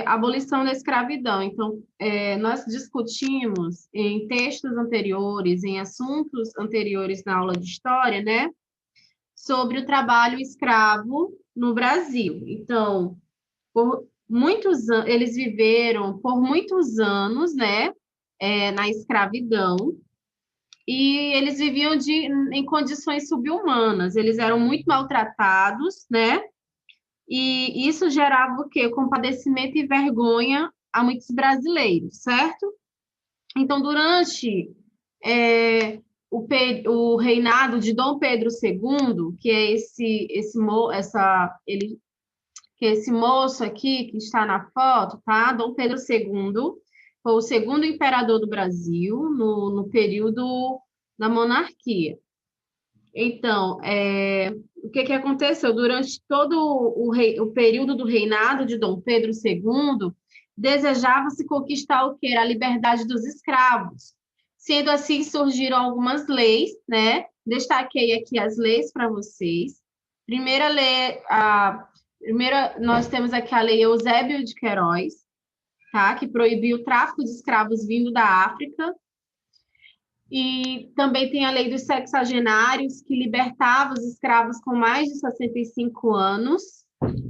abolição da escravidão. Então, nós discutimos em textos anteriores, em assuntos anteriores na aula de história, né, sobre o trabalho escravo no Brasil. Então, eles viveram por muitos anos, né, na escravidão, e eles viviam em condições subhumanas, eles eram muito maltratados, né, e isso gerava o quê? Compadecimento e vergonha a muitos brasileiros, certo? Então, durante o reinado de Dom Pedro II, que é esse moço aqui que está na foto, tá? Dom Pedro II foi o segundo imperador do Brasil no período da monarquia. Então, o que aconteceu? Durante todo o período do reinado de Dom Pedro II, desejava-se conquistar o quê? A liberdade dos escravos. Sendo assim, surgiram algumas leis, né? Destaquei aqui as leis para vocês. Nós temos aqui a Lei Eusébio de Queiroz, tá? Que proibiu o tráfico de escravos vindo da África. E também tem a lei dos sexagenários, que libertava os escravos com mais de 65 anos,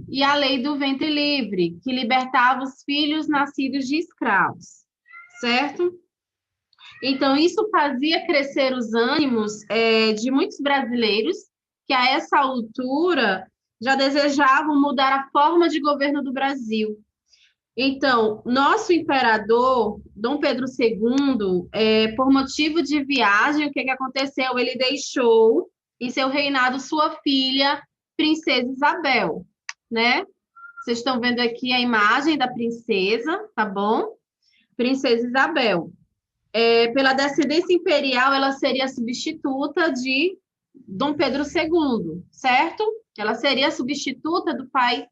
e a lei do ventre livre, que libertava os filhos nascidos de escravos, certo? Então, isso fazia crescer os ânimos de muitos brasileiros, que a essa altura já desejavam mudar a forma de governo do Brasil. Então, nosso imperador, Dom Pedro II, por motivo de viagem, o que aconteceu? Ele deixou em seu reinado sua filha, Princesa Isabel, né? Vocês estão vendo aqui a imagem da princesa, tá bom? Princesa Isabel. Pela descendência imperial, ela seria substituta de Dom Pedro II, certo? Ela seria substituta do pai,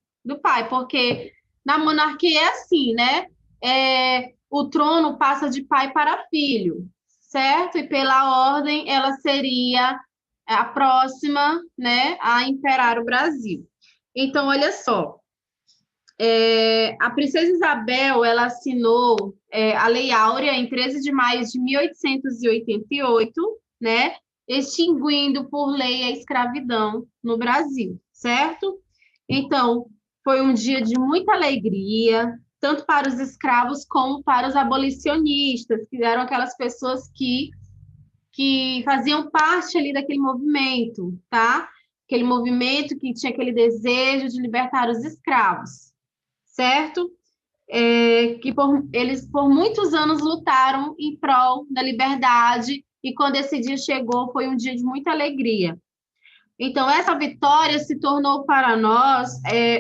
porque na monarquia é assim, né? O trono passa de pai para filho, certo? E pela ordem, ela seria a próxima, né, a imperar o Brasil. Então, olha só, a princesa Isabel, ela assinou a Lei Áurea em 13 de maio de 1888, né, extinguindo por lei a escravidão no Brasil, certo? Então, foi um dia de muita alegria, tanto para os escravos como para os abolicionistas, que eram aquelas pessoas que faziam parte ali daquele movimento, tá? Aquele movimento que tinha aquele desejo de libertar os escravos, certo? Eles por muitos anos lutaram em prol da liberdade, e quando esse dia chegou, foi um dia de muita alegria. Então, essa vitória se tornou para nós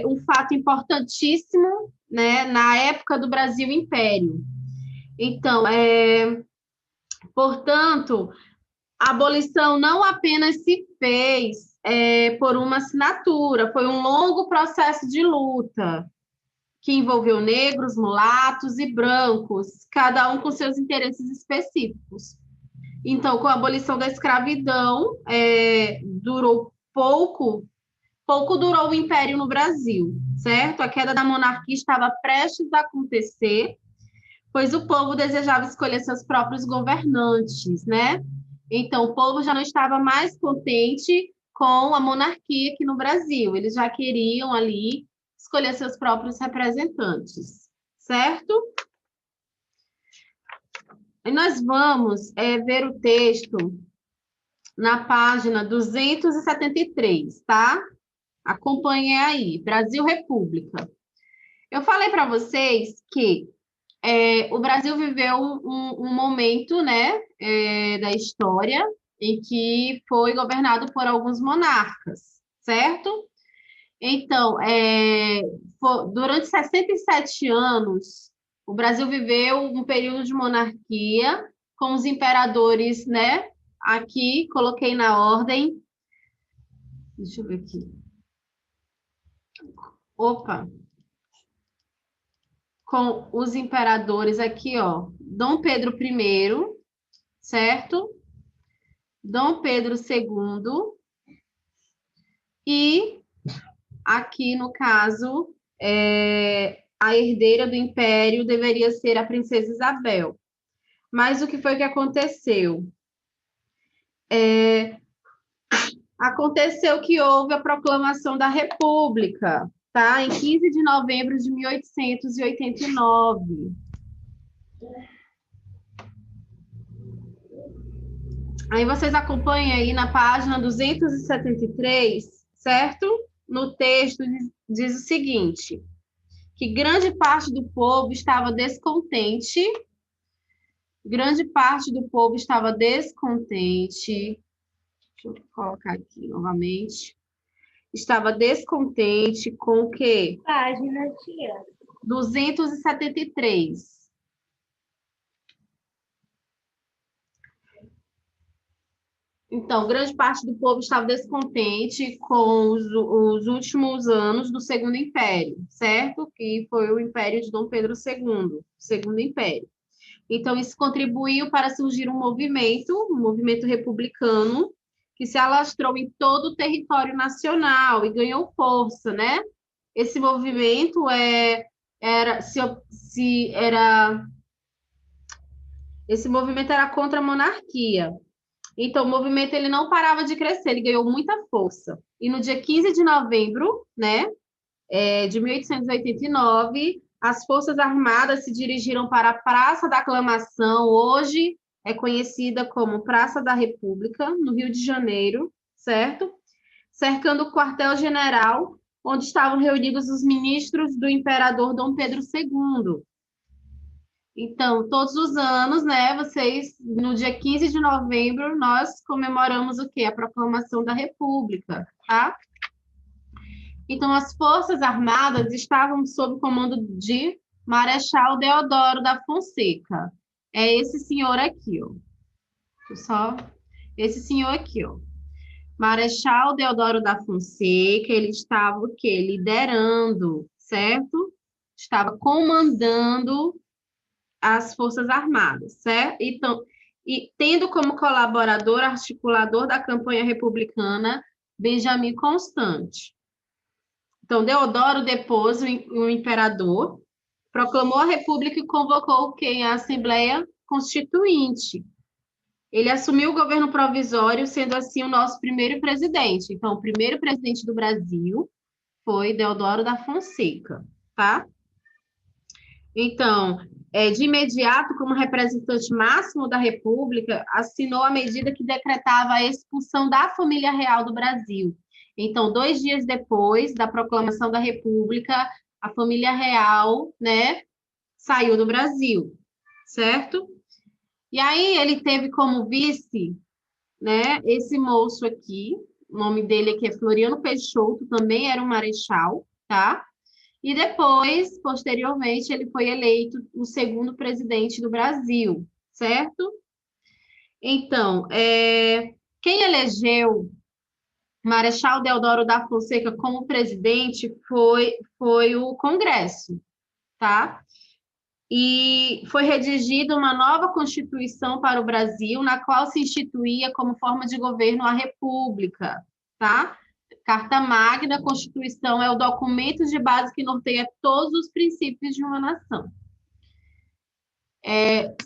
um fato importantíssimo, né, na época do Brasil Império. Então, portanto, a abolição não apenas se fez por uma assinatura, foi um longo processo de luta, que envolveu negros, mulatos e brancos, cada um com seus interesses específicos. Então, com a abolição da escravidão, durou pouco durou o Império no Brasil, certo? A queda da monarquia estava prestes a acontecer, pois o povo desejava escolher seus próprios governantes, né? Então, o povo já não estava mais contente com a monarquia aqui no Brasil, eles já queriam ali escolher seus próprios representantes, certo? E nós vamos ver o texto na página 273, tá? Acompanhe aí, Brasil República. Eu falei para vocês que o Brasil viveu um momento, né, da história em que foi governado por alguns monarcas, certo? Então, durante 67 anos, o Brasil viveu um período de monarquia com os imperadores, né? Aqui, coloquei na ordem. Deixa eu ver aqui. Opa! Com os imperadores aqui, ó. Dom Pedro I, certo? Dom Pedro II. E aqui, no caso, a herdeira do império deveria ser a princesa Isabel. Mas o que foi que aconteceu? Aconteceu que houve a proclamação da República, tá? Em 15 de novembro de 1889. Aí vocês acompanham aí na página 273, certo? No texto diz o seguinte, que grande parte do povo estava descontente, deixa eu colocar aqui novamente, estava descontente com o quê? Página, tia. 273. Então, grande parte do povo estava descontente com os últimos anos do Segundo Império, certo? Que foi o Império de Dom Pedro II, Segundo Império. Então, isso contribuiu para surgir um movimento republicano, que se alastrou em todo o território nacional e ganhou força, né? Esse movimento esse movimento era contra a monarquia. Então, o movimento ele não parava de crescer, ele ganhou muita força. E no dia 15 de novembro, né, de 1889, as Forças Armadas se dirigiram para a Praça da Aclamação, hoje é conhecida como Praça da República, no Rio de Janeiro, certo? Cercando o quartel-general, onde estavam reunidos os ministros do imperador Dom Pedro II. Então, todos os anos, né, no dia 15 de novembro, nós comemoramos o quê? A proclamação da República, tá? Então, as Forças Armadas estavam sob o comando de Marechal Deodoro da Fonseca. É esse senhor aqui, ó. Esse senhor aqui, ó. Marechal Deodoro da Fonseca, ele estava o quê? Liderando, certo? Estava comandando as Forças Armadas, certo? Então, e tendo como colaborador, articulador da campanha republicana, Benjamin Constant. Então, Deodoro depôs o imperador, proclamou a República e convocou quem? A Assembleia Constituinte. Ele assumiu o governo provisório, sendo assim o nosso primeiro presidente. Então, o primeiro presidente do Brasil foi Deodoro da Fonseca, tá? Então, de imediato, como representante máximo da República, assinou a medida que decretava a expulsão da família real do Brasil. Então, 2 dias depois da proclamação da República, a família real, né, saiu do Brasil, certo? E aí ele teve como vice, né, esse moço aqui, o nome dele aqui é Floriano Peixoto, também era um marechal, tá? E depois, posteriormente, ele foi eleito o segundo presidente do Brasil, certo? Então, quem elegeu Marechal Deodoro da Fonseca como presidente foi o Congresso, tá? E foi redigida uma nova Constituição para o Brasil, na qual se instituía como forma de governo a República, tá? Carta Magna, a Constituição é o documento de base que norteia todos os princípios de uma nação.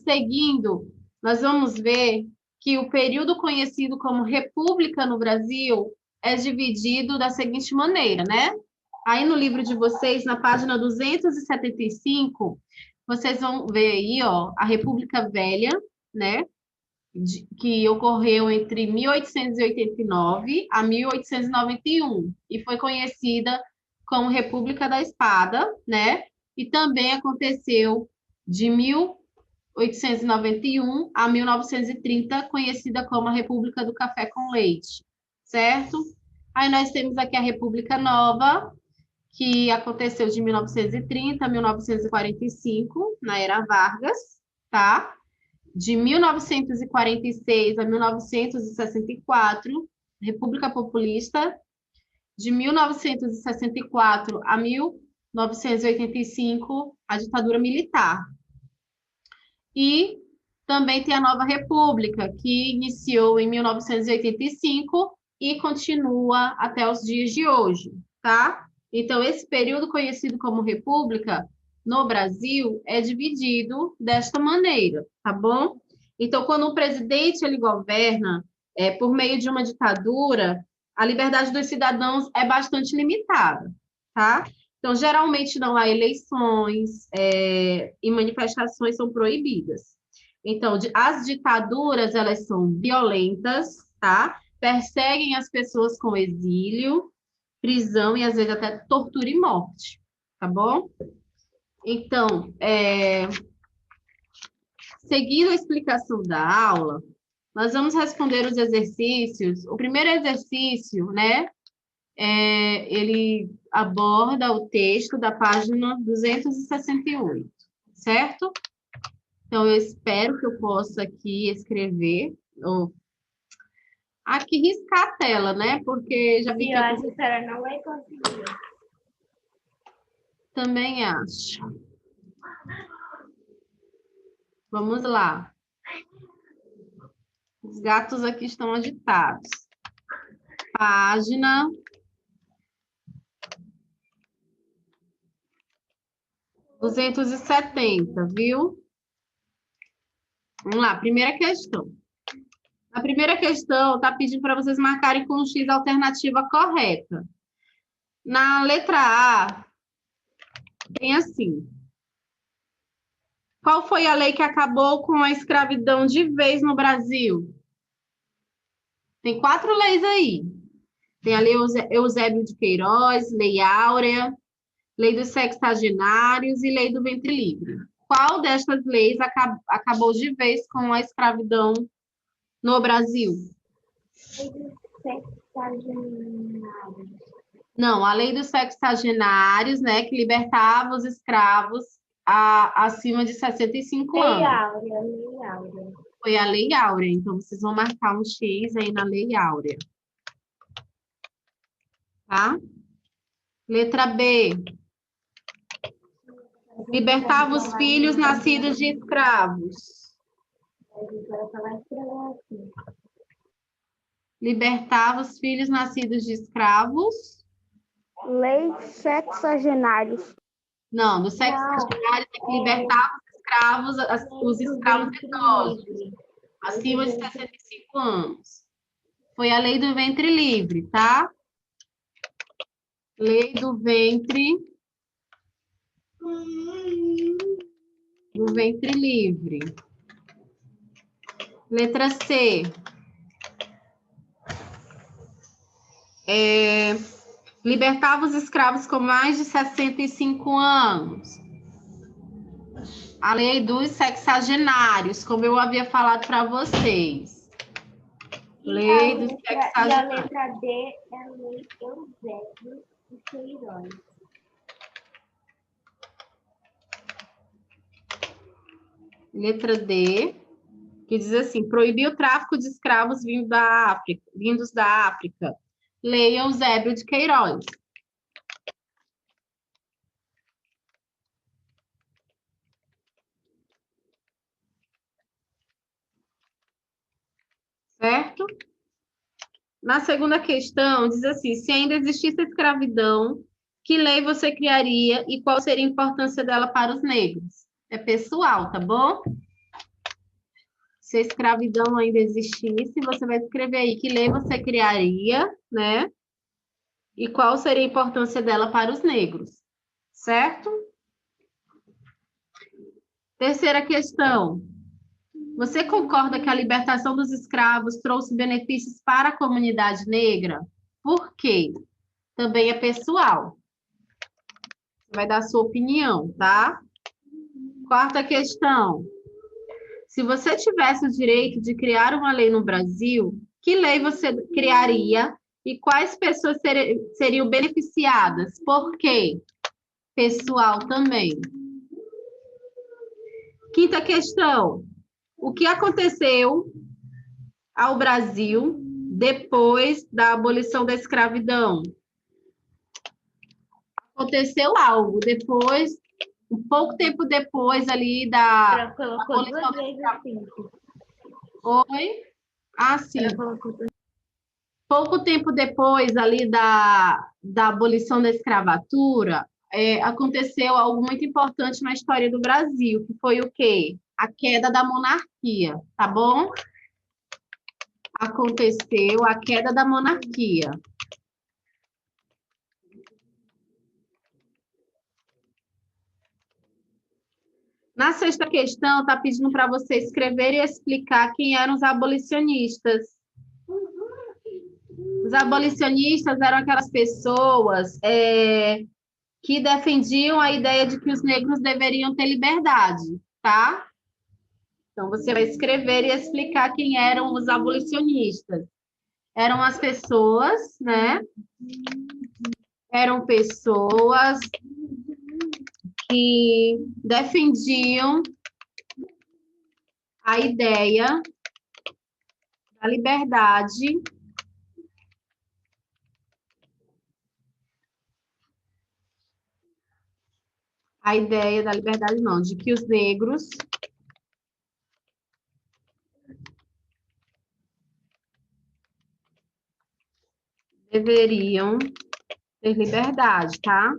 Seguindo, nós vamos ver que o período conhecido como República no Brasil é dividido da seguinte maneira, né? Aí no livro de vocês, na página 275, vocês vão ver aí, ó, a República Velha, né? Que ocorreu entre 1889 a 1891 e foi conhecida como República da Espada, né? E também aconteceu de 1891 a 1930, conhecida como a República do Café com Leite, certo? Aí nós temos aqui a República Nova, que aconteceu de 1930 a 1945, na era Vargas, tá? De 1946 a 1964, República Populista, de 1964 a 1985, a ditadura militar. E também tem a Nova República, que iniciou em 1985 e continua até os dias de hoje, tá? Então, esse período conhecido como República no Brasil é dividido desta maneira, tá bom? Então, quando o presidente ele governa por meio de uma ditadura, a liberdade dos cidadãos é bastante limitada, tá? Então, geralmente não há eleições e manifestações são proibidas. Então, as ditaduras, elas são violentas, tá? Perseguem as pessoas com exílio, prisão e, às vezes, até tortura e morte, tá bom? Então, seguindo a explicação da aula, nós vamos responder os exercícios. O primeiro exercício, né, ele aborda o texto da página 268, certo? Então, eu espero que eu possa aqui escrever, ou aqui riscar a tela, né? Porque já fica... Eu acho que a senhora não vai conseguir. Também acho. Vamos lá. Os gatos aqui estão agitados. Página 270, viu? Vamos lá, primeira questão. A primeira questão está pedindo para vocês marcarem com o X a alternativa correta. Na letra A, tem assim. Qual foi a lei que acabou com a escravidão de vez no Brasil? Tem 4 leis aí. Tem a Lei Eusébio de Queiroz, Lei Áurea, Lei dos Sexagenários e Lei do Ventre Livre. Qual destas leis acabou de vez com a escravidão no Brasil? Lei dos sexagenários. Não, a Lei dos Sexagenários, né, que libertava os escravos acima de 65 Lei anos. Áurea, Lei Áurea. Foi a Lei Áurea, então vocês vão marcar um X aí na Lei Áurea. Tá? Letra B. Libertava os filhos nascidos de escravos. Libertava os filhos nascidos de escravos. Lei sexagenários. Não, dos sexagenários é que libertava os escravos idosos, acima de 65 anos. Foi a Lei do Ventre Livre, tá? Lei do Ventre Livre. Letra C. Libertava os escravos com mais de 65 anos. A lei dos sexagenários, como eu havia falado para vocês. Lei dos sexagenários. E a letra D é a Lei Eusébio de Queiroz. Letra D, que diz assim, proibir o tráfico de escravos vindos da África. Lei Eusébio de Queiroz. Certo? Na segunda questão, diz assim, se ainda existisse a escravidão, que lei você criaria e qual seria a importância dela para os negros? É pessoal, tá bom? Se a escravidão ainda existisse, você vai escrever aí que lei você criaria, né? E qual seria a importância dela para os negros, certo? Terceira questão. Você concorda que a libertação dos escravos trouxe benefícios para a comunidade negra? Por quê? Também é pessoal. Você vai dar a sua opinião, tá? Quarta questão. Se você tivesse o direito de criar uma lei no Brasil, que lei você criaria e quais pessoas seriam beneficiadas? Por quê? Pessoal também. Quinta questão. O que aconteceu ao Brasil depois da abolição da escravidão? Aconteceu algo depois, um pouco tempo depois ali da Ela colocou duas vezes assim. Oi? Ah, sim. Ela colocou Pouco tempo depois ali da abolição da escravatura, aconteceu algo muito importante na história do Brasil, que foi o quê? A queda da monarquia, tá bom? Aconteceu a queda da monarquia. Na sexta questão, está pedindo para você escrever e explicar quem eram os abolicionistas. Os abolicionistas eram aquelas pessoas que defendiam a ideia de que os negros deveriam ter liberdade, tá? Então, você vai escrever e explicar quem eram os abolicionistas. Eram as pessoas, né? Eram pessoas que defendiam a ideia da liberdade não, de que os negros deveriam ter liberdade, tá?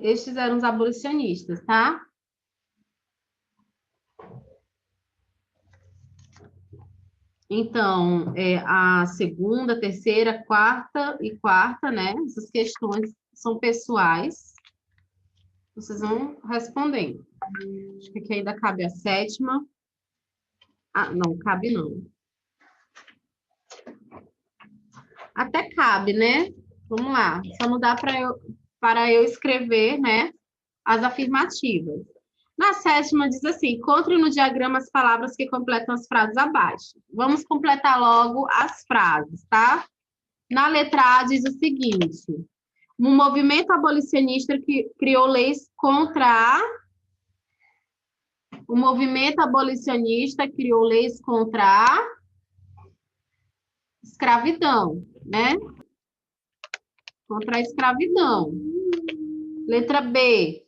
Estes eram os abolicionistas, tá? Então, a segunda, terceira, quarta, né? Essas questões são pessoais. Vocês vão respondendo. Acho que aqui ainda cabe a sétima. Ah, não, cabe não. Até cabe, né? Vamos lá. Só não dá para eu escrever, né, as afirmativas. Na sétima diz assim: encontre no diagrama as palavras que completam as frases abaixo. Vamos completar logo as frases, tá? Na letra A diz o seguinte: um movimento abolicionista que criou leis contra a... O movimento abolicionista criou leis contra a escravidão, né? Contra a escravidão. Letra B.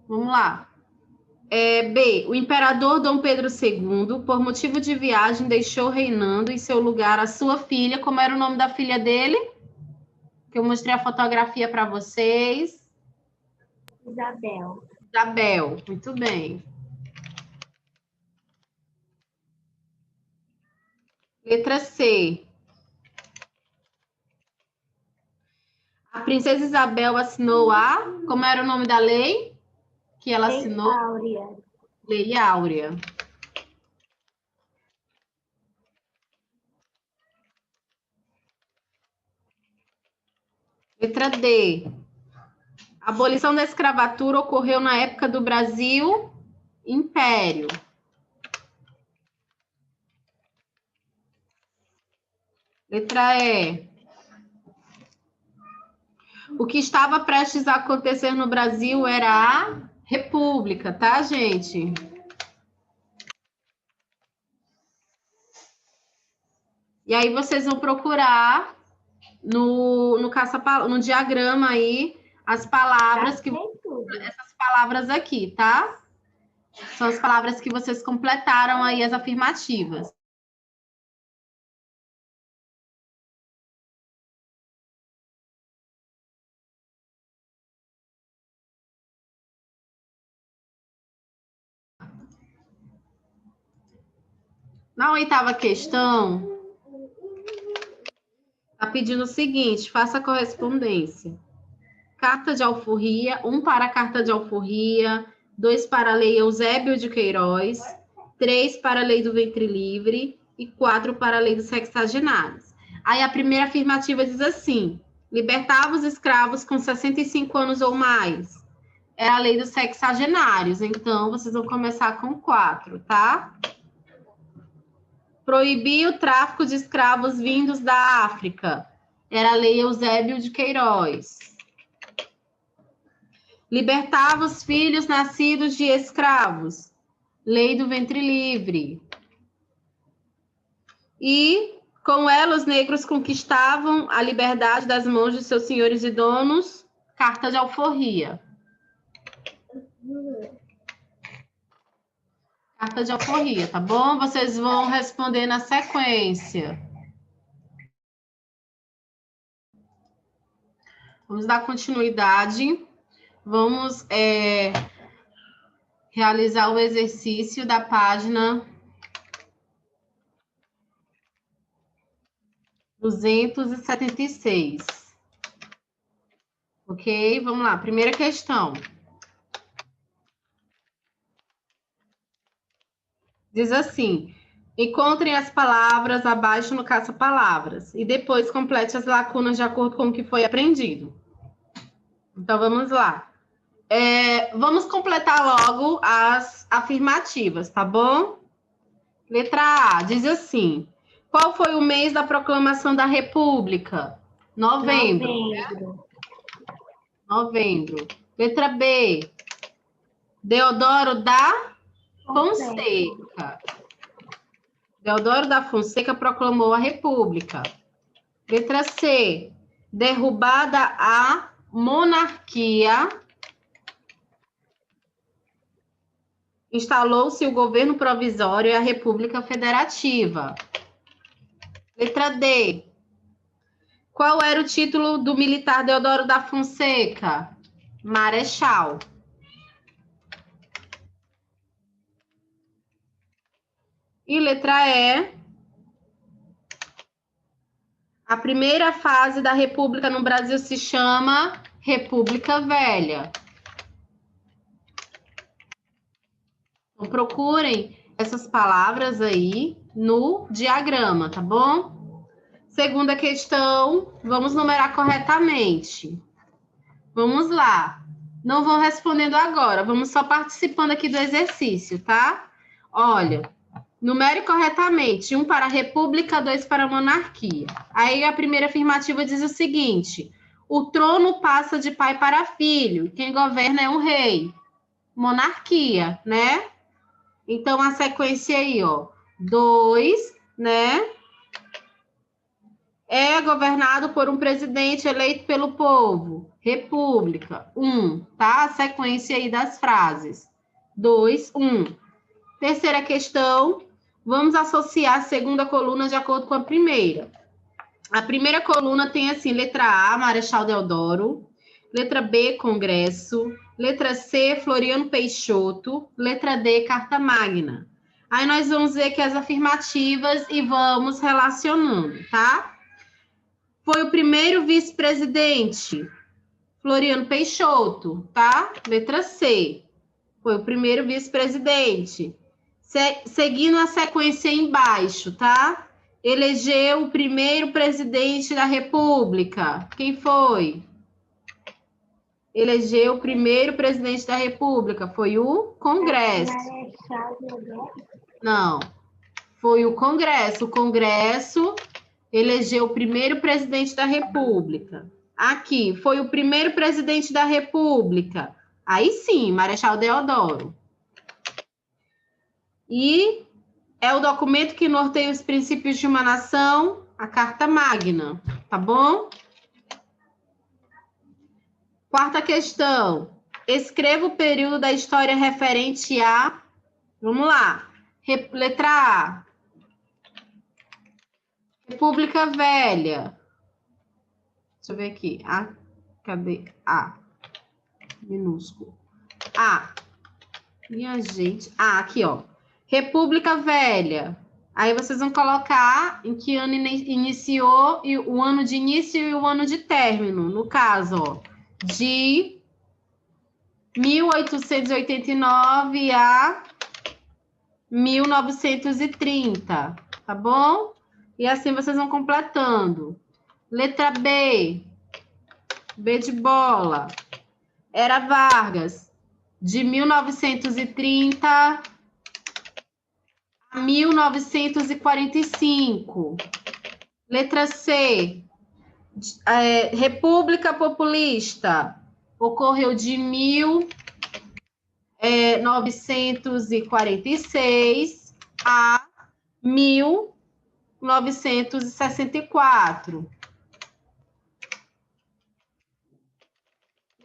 Vamos lá. B. O imperador Dom Pedro II, por motivo de viagem, deixou reinando em seu lugar a sua filha. Como era o nome da filha dele? Que eu mostrei a fotografia para vocês. Isabel. Isabel, muito bem. Letra C. A princesa Isabel assinou a... Como era o nome da lei? Que ela assinou? Lei Áurea. Lei Áurea. Letra D. A abolição da escravatura ocorreu na época do Brasil Império. Letra E. O que estava prestes a acontecer no Brasil era a República, tá, gente? E aí vocês vão procurar no diagrama aí as palavras que... Essas palavras aqui, tá? São as palavras que vocês completaram aí as afirmativas. Na oitava questão, está pedindo o seguinte: faça a correspondência. Carta de alforria, 1 para a carta de alforria, 2 para a lei Eusébio de Queiroz, 3 para a lei do ventre livre e 4 para a lei dos sexagenários. Aí a primeira afirmativa diz assim: libertava os escravos com 65 anos ou mais. É a lei dos sexagenários, então vocês vão começar com 4, tá? Proibia o tráfico de escravos vindos da África. Era a lei Eusébio de Queiroz. Libertava os filhos nascidos de escravos. Lei do ventre livre. E, com ela, os negros conquistavam a liberdade das mãos de seus senhores e donos Carta de alforria. Carta de alforria, tá bom? Vocês vão responder na sequência. Vamos dar continuidade. Vamos realizar o exercício da página 276. Ok? Vamos lá. Primeira questão. Diz assim: encontrem as palavras abaixo no caça-palavras e depois complete as lacunas de acordo com o que foi aprendido. Então, vamos lá. Vamos completar logo as afirmativas, tá bom? Letra A, diz assim: qual foi o mês da proclamação da República? Novembro. Novembro. Letra B, Deodoro da Fonseca. Deodoro da Fonseca proclamou a República. Letra C, derrubada a monarquia, instalou-se o governo provisório e a República Federativa. Letra D, qual era o título do militar Deodoro da Fonseca? Marechal. E letra E, a primeira fase da República no Brasil se chama República Velha. Então, procurem essas palavras aí no diagrama, tá bom? Segunda questão, vamos numerar corretamente. Vamos lá. Não vão respondendo agora, vamos só participando aqui do exercício, tá? Olha, numere corretamente. 1 para a República, 2 para a monarquia. Aí a primeira afirmativa diz o seguinte: o trono passa de pai para filho, e quem governa é um rei. Monarquia, né? Então, a sequência aí, ó. 2, né? É governado por um presidente eleito pelo povo. República. 1, tá? A sequência aí das frases. 2, 1. Terceira questão. Vamos associar a segunda coluna de acordo com a primeira. A primeira coluna tem assim, letra A, Marechal Deodoro. Letra B, Congresso. Letra C, Floriano Peixoto. Letra D, Carta Magna. Aí nós vamos ver aqui as afirmativas e vamos relacionando, tá? Foi o primeiro vice-presidente, Floriano Peixoto, tá? Letra C. Foi o primeiro vice-presidente. Seguindo a sequência embaixo, tá? Elegeu o primeiro presidente da República. Quem foi? Elegeu o primeiro presidente da República. Foi o Congresso. Não. Foi o Congresso. O Congresso elegeu o primeiro presidente da República. Aqui, foi o primeiro presidente da República. Aí sim, Marechal Deodoro. E é o documento que norteia os princípios de uma nação, a Carta Magna, tá bom? Quarta questão. Escreva o período da história referente a... Vamos lá. Letra A. República Velha. Deixa eu ver aqui. Cadê? A. Minúsculo. A. Minha gente. Aqui, ó. República Velha. Aí vocês vão colocar em que ano iniciou, e o ano de início e o ano de término. No caso, ó, de 1889 a 1930, tá bom? E assim vocês vão completando. Letra B. B de bola. Era Vargas, de 1930 a 1945. Letra C. República Populista. Ocorreu de 1946 a 1964.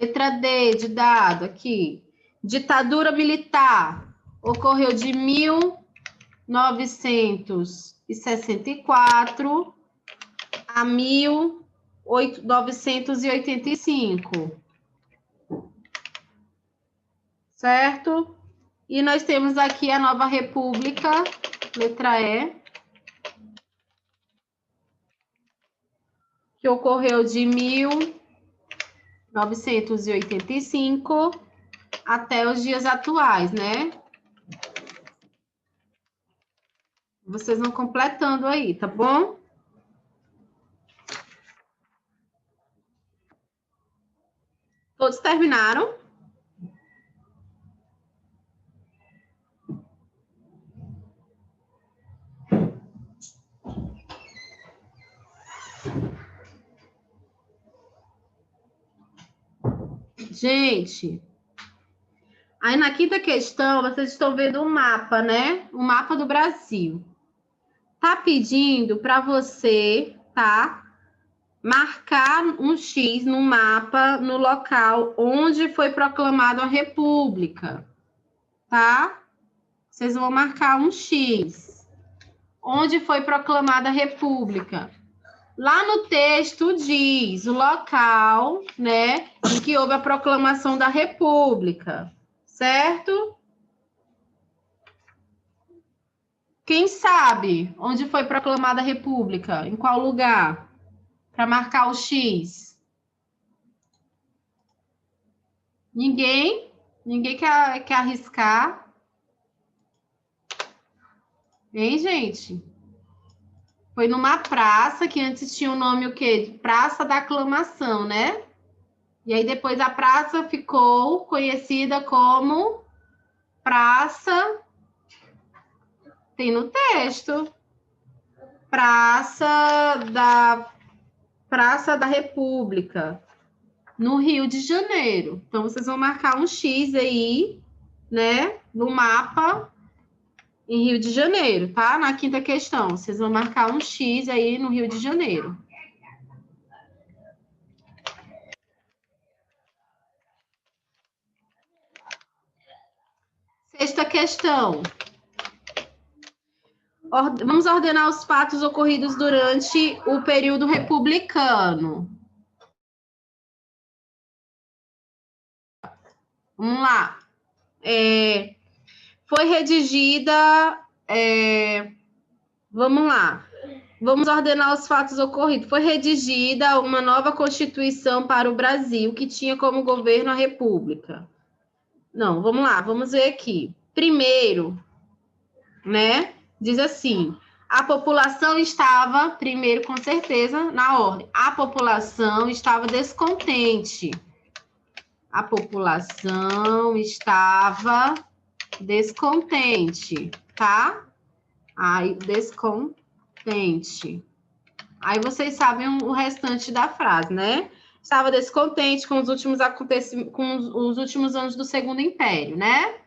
Letra D de dado aqui. Ditadura militar ocorreu de 1964 a 1985. Certo? E nós temos aqui a nova república, letra E, que ocorreu de 1985 até os dias atuais, né? Vocês vão completando aí, tá bom? Todos terminaram? Gente, aí na quinta questão, vocês estão vendo um mapa, né? O mapa do Brasil. Tá pedindo para você, tá? Marcar um X no mapa, no local onde foi proclamada a República, tá? Vocês vão marcar um X. Onde foi proclamada a República? Lá no texto diz o local, né, em que houve a proclamação da República, certo? Quem sabe onde foi proclamada a República? Em qual lugar? Para marcar o X. Ninguém? Ninguém quer arriscar? Hein, gente? Foi numa praça que antes tinha o nome o quê? De Praça da Aclamação, né? E aí depois a praça ficou conhecida como Praça... Tem no texto. Praça da República, no Rio de Janeiro. Então, vocês vão marcar um X aí, né? No mapa em Rio de Janeiro, tá? Na quinta questão, vocês vão marcar um X aí no Rio de Janeiro. Sexta questão. Vamos ordenar os fatos ocorridos durante o período republicano. Vamos lá. Foi redigida... vamos lá. Vamos ordenar os fatos ocorridos. Foi redigida uma nova Constituição para o Brasil, que tinha como governo a República. Não, vamos lá, vamos ver aqui. Primeiro, né, diz assim, a população estava, primeiro, com certeza, na ordem, a população estava descontente. A população estava descontente, tá? Aí, descontente. Aí vocês sabem o restante da frase, né? Estava descontente com os últimos acontecimentos, com os últimos anos do Segundo Império, né?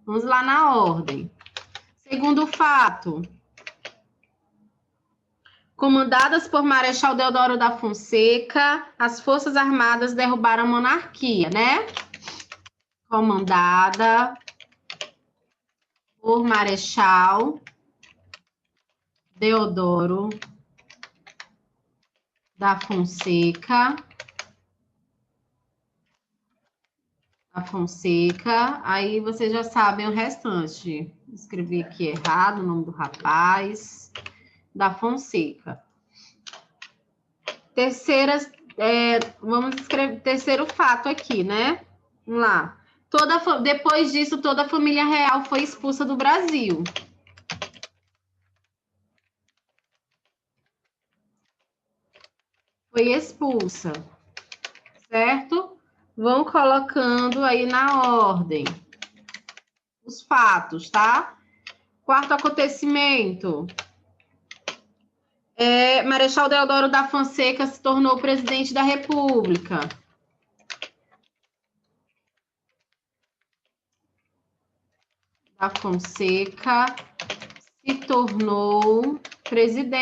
Vamos lá na ordem. Segundo fato. Comandadas por Marechal Deodoro da Fonseca, as Forças Armadas derrubaram a monarquia, né? Comandada por Marechal Deodoro da Fonseca. Aí vocês já sabem o restante. Escrevi aqui errado o nome do rapaz. Da Fonseca. Vamos escrever terceiro fato aqui, né? Vamos lá. Depois disso, toda a família real foi expulsa do Brasil. Foi expulsa, certo? Vão colocando aí na ordem os fatos, tá? Quarto acontecimento. Marechal Deodoro da Fonseca se tornou presidente da República. Da Fonseca se tornou presidente.